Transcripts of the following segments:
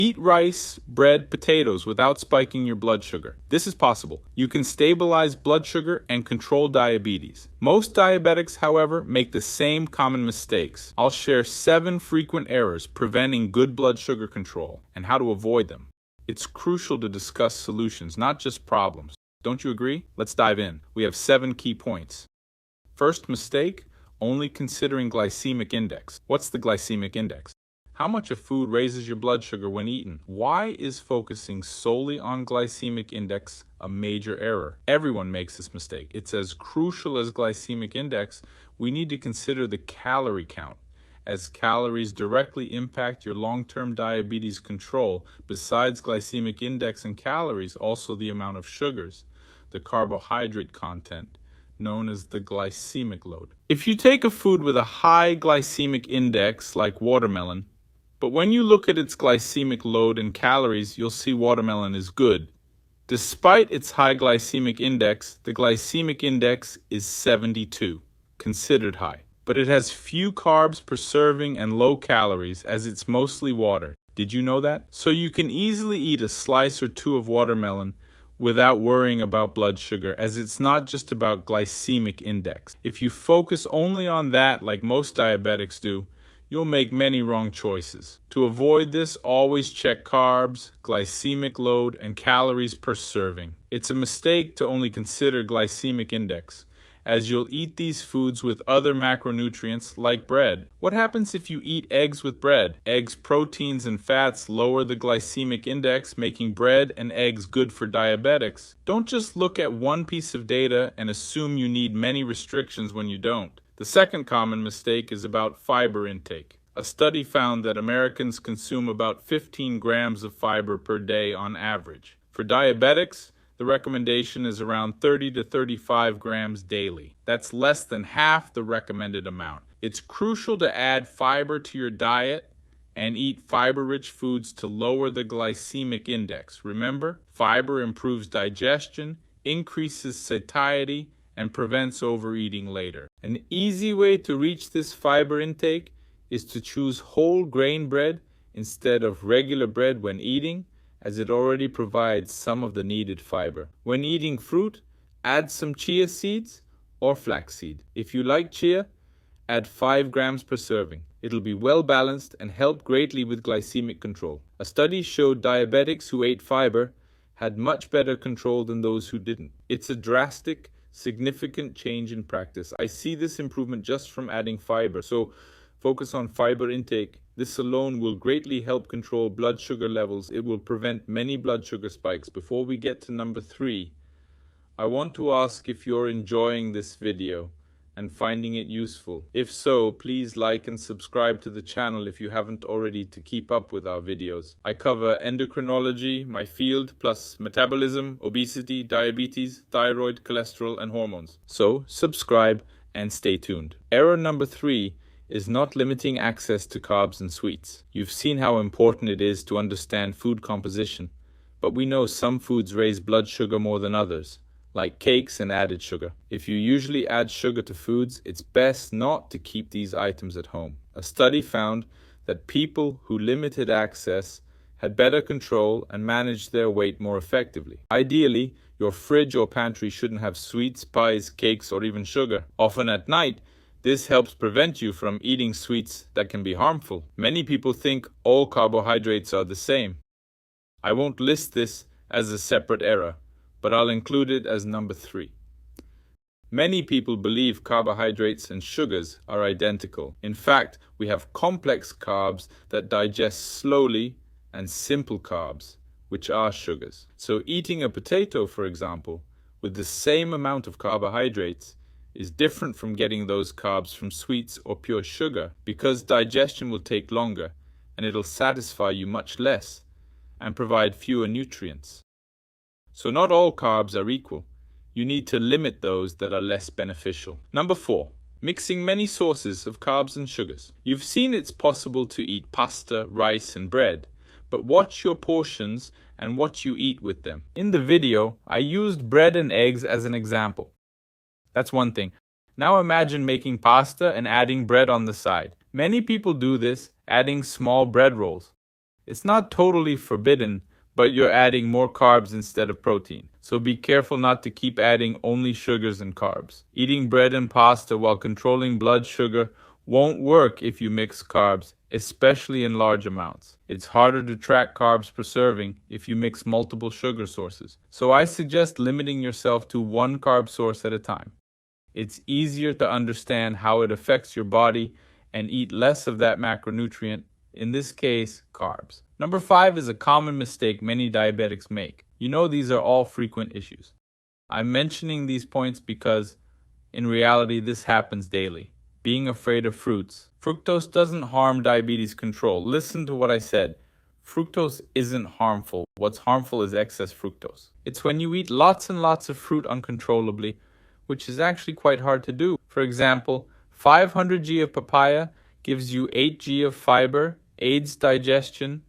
Eat rice, bread, potatoes without spiking your blood sugar. This is possible. You can stabilize blood sugar and control diabetes. Most diabetics, however, make the same common mistakes. I'll share 7 frequent errors preventing good blood sugar control and how to avoid them. It's crucial to discuss solutions, not just problems. Don't you agree? Let's dive in. We have 7 key points. First mistake, only considering glycemic index. What's the glycemic index? How much a food raises your blood sugar when eaten? Why is focusing solely on glycemic index a major error? Everyone makes this mistake. It's as crucial as glycemic index. We need to consider the calorie count, as calories directly impact your long-term diabetes control. Besides glycemic index and calories, also the amount of sugars, the carbohydrate content, known as the glycemic load. If you take a food with a high glycemic index, like watermelon, but when you look at its glycemic load in calories, you'll see watermelon is good. Despite its high glycemic index, the glycemic index is 72, considered high. But it has few carbs per serving and low calories, as it's mostly water. Did you know that? So you can easily eat a slice or 2 of watermelon without worrying about blood sugar, as it's not just about glycemic index. If you focus only on that, like most diabetics do, you'll make many wrong choices. To avoid this, always check carbs, glycemic load, and calories per serving. It's a mistake to only consider glycemic index, as you'll eat these foods with other macronutrients like bread. What happens if you eat eggs with bread? Eggs' proteins and fats lower the glycemic index, making bread and eggs good for diabetics. Don't just look at one piece of data and assume you need many restrictions when you don't. The second common mistake is about fiber intake. A study found that Americans consume about 15 grams of fiber per day on average. For diabetics, the recommendation is around 30 to 35 grams daily. That's less than half the recommended amount. It's crucial to add fiber to your diet and eat fiber-rich foods to lower the glycemic index. Remember, fiber improves digestion, increases satiety, and prevents overeating later. An easy way to reach this fiber intake is to choose whole grain bread instead of regular bread when eating, as it already provides some of the needed fiber. When eating fruit, add some chia seeds or flaxseed. If you like chia, add 5 grams per serving. It'll be well balanced and help greatly with glycemic control. A study showed diabetics who ate fiber had much better control than those who didn't. It's a drastic, significant change in practice. I see this improvement just from adding fiber, so focus on fiber intake. This alone will greatly help control blood sugar levels. It will prevent many blood sugar spikes. Before we get to number 3, I want to ask if you're enjoying this video and finding it useful. If so, please like and subscribe to the channel if you haven't already to keep up with our videos. I cover endocrinology, my field, plus metabolism, obesity, diabetes, thyroid, cholesterol, and hormones. So subscribe and stay tuned. Error number 3 is not limiting access to carbs and sweets. You've seen how important it is to understand food composition, but we know some foods raise blood sugar more than others, like cakes and added sugar. If you usually add sugar to foods, it's best not to keep these items at home. A study found that people who limited access had better control and managed their weight more effectively. Ideally, your fridge or pantry shouldn't have sweets, pies, cakes, or even sugar. Often at night, this helps prevent you from eating sweets that can be harmful. Many people think all carbohydrates are the same. I won't list this as a separate error, but I'll include it as number 3. Many people believe carbohydrates and sugars are identical. In fact, we have complex carbs that digest slowly and simple carbs, which are sugars. So eating a potato, for example, with the same amount of carbohydrates is different from getting those carbs from sweets or pure sugar, because digestion will take longer and it'll satisfy you much less and provide fewer nutrients. So not all carbs are equal. You need to limit those that are less beneficial. Number 4, mixing many sources of carbs and sugars. You've seen it's possible to eat pasta, rice, and bread, but watch your portions and what you eat with them. In the video, I used bread and eggs as an example. That's one thing. Now imagine making pasta and adding bread on the side. Many people do this, adding small bread rolls. It's not totally forbidden, but you're adding more carbs instead of protein. So be careful not to keep adding only sugars and carbs. Eating bread and pasta while controlling blood sugar won't work if you mix carbs, especially in large amounts. It's harder to track carbs per serving if you mix multiple sugar sources. So I suggest limiting yourself to one carb source at a time. It's easier to understand how it affects your body and eat less of that macronutrient, in this case, carbs. Number 5 is a common mistake many diabetics make. You know, these are all frequent issues. I'm mentioning these points because, in reality, this happens daily. Being afraid of fruits. Fructose doesn't harm diabetes control. Listen to what I said. Fructose isn't harmful. What's harmful is excess fructose. It's when you eat lots and lots of fruit uncontrollably, which is actually quite hard to do. For example, 500 g of papaya gives you 8 g of fiber, aids digestion,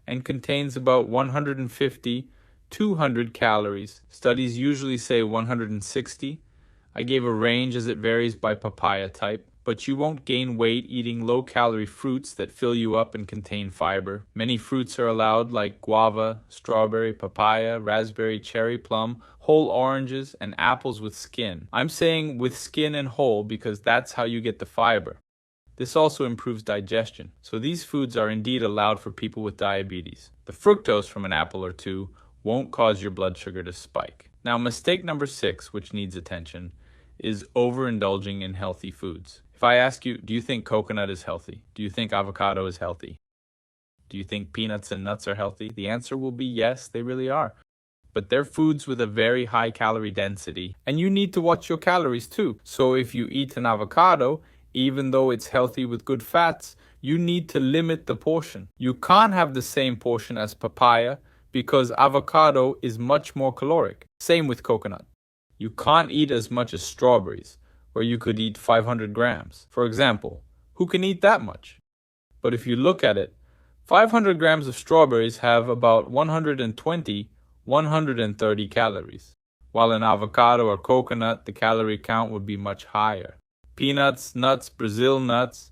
and contains about 150, 200 calories. Studies usually say 160. I gave a range as it varies by papaya type, but you won't gain weight eating low-calorie fruits that fill you up and contain fiber. Many fruits are allowed like guava, strawberry, papaya, raspberry, cherry, plum, whole oranges, and apples with skin. I'm saying with skin and whole because that's how you get the fiber. This also improves digestion, so these foods are indeed allowed for people with diabetes. The fructose from an apple or two won't cause your blood sugar to spike. Now, mistake number 6, which needs attention, is overindulging in healthy foods. If I ask you, do you think coconut is healthy? Do you think avocado is healthy? Do you think peanuts and nuts are healthy? The answer will be yes, they really are. But they're foods with a very high calorie density, and you need to watch your calories too. So if you eat an avocado, even though it's healthy with good fats, you need to limit the portion. You can't have the same portion as papaya because avocado is much more caloric. Same with coconut. You can't eat as much as strawberries, where you could eat 500 grams. For example, who can eat that much? But if you look at it, 500 grams of strawberries have about 120, 130 calories, while in avocado or coconut, the calorie count would be much higher. Peanuts, nuts, Brazil nuts,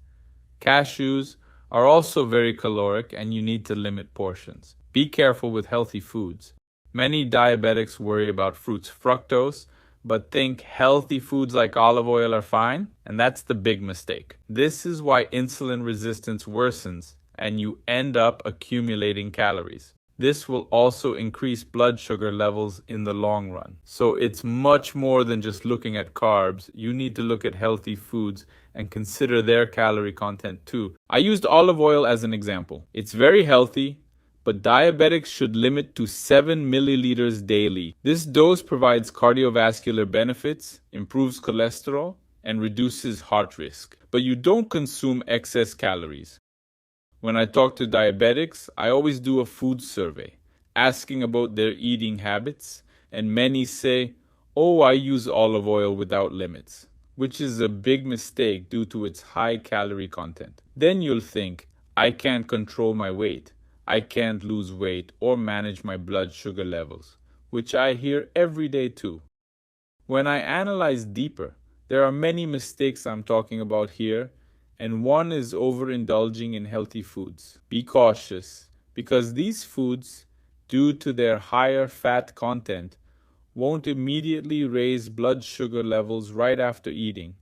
cashews are also very caloric, and you need to limit portions. Be careful with healthy foods. Many diabetics worry about fruits fructose, but think healthy foods like olive oil are fine, and that's the big mistake. This is why insulin resistance worsens, and you end up accumulating calories. This will also increase blood sugar levels in the long run. So it's much more than just looking at carbs. You need to look at healthy foods and consider their calorie content too. I used olive oil as an example. It's very healthy, but diabetics should limit to 7 milliliters daily. This dose provides cardiovascular benefits, improves cholesterol, and reduces heart risk. But you don't consume excess calories. When I talk to diabetics, I always do a food survey, asking about their eating habits, and many say, "Oh, I use olive oil without limits," which is a big mistake due to its high calorie content. Then you'll think, "I can't control my weight. I can't lose weight or manage my blood sugar levels," which I hear every day too. When I analyze deeper, there are many mistakes I'm talking about here, and one is overindulging in healthy foods. Be cautious, because these foods, due to their higher fat content, won't immediately raise blood sugar levels right after eating,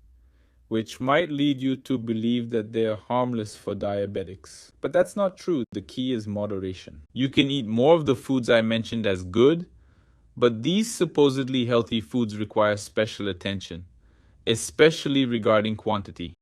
which might lead you to believe that they are harmless for diabetics. But that's not true. The key is moderation. You can eat more of the foods I mentioned as good, but these supposedly healthy foods require special attention, especially regarding quantity.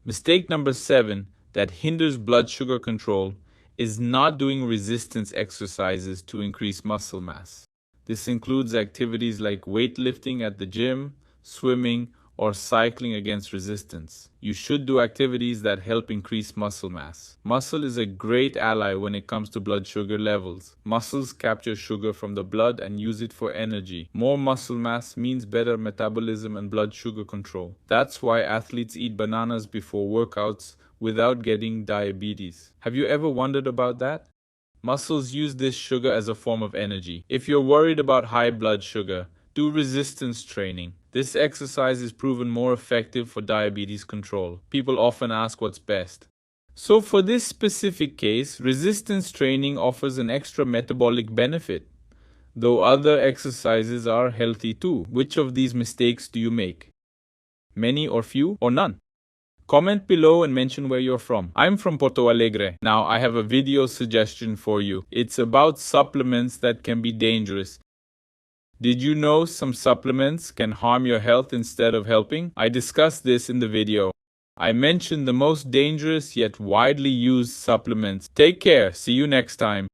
Mistake number 7 that hinders blood sugar control is not doing resistance exercises to increase muscle mass. This includes activities like weightlifting at the gym, swimming, or cycling against resistance. You should do activities that help increase muscle mass. Muscle is a great ally when it comes to blood sugar levels. Muscles capture sugar from the blood and use it for energy. More muscle mass means better metabolism and blood sugar control. That's why athletes eat bananas before workouts without getting diabetes. Have you ever wondered about that? Muscles use this sugar as a form of energy. If you're worried about high blood sugar, do resistance training. This exercise is proven more effective for diabetes control. People often ask what's best. So for this specific case, resistance training offers an extra metabolic benefit, though other exercises are healthy too. Which of these mistakes do you make? Many or few or none? Comment below and mention where you're from. I'm from Porto Alegre. Now I have a video suggestion for you. It's about supplements that can be dangerous. Did you know some supplements can harm your health instead of helping? I discussed this in the video. I mentioned the most dangerous yet widely used supplements. Take care. See you next time.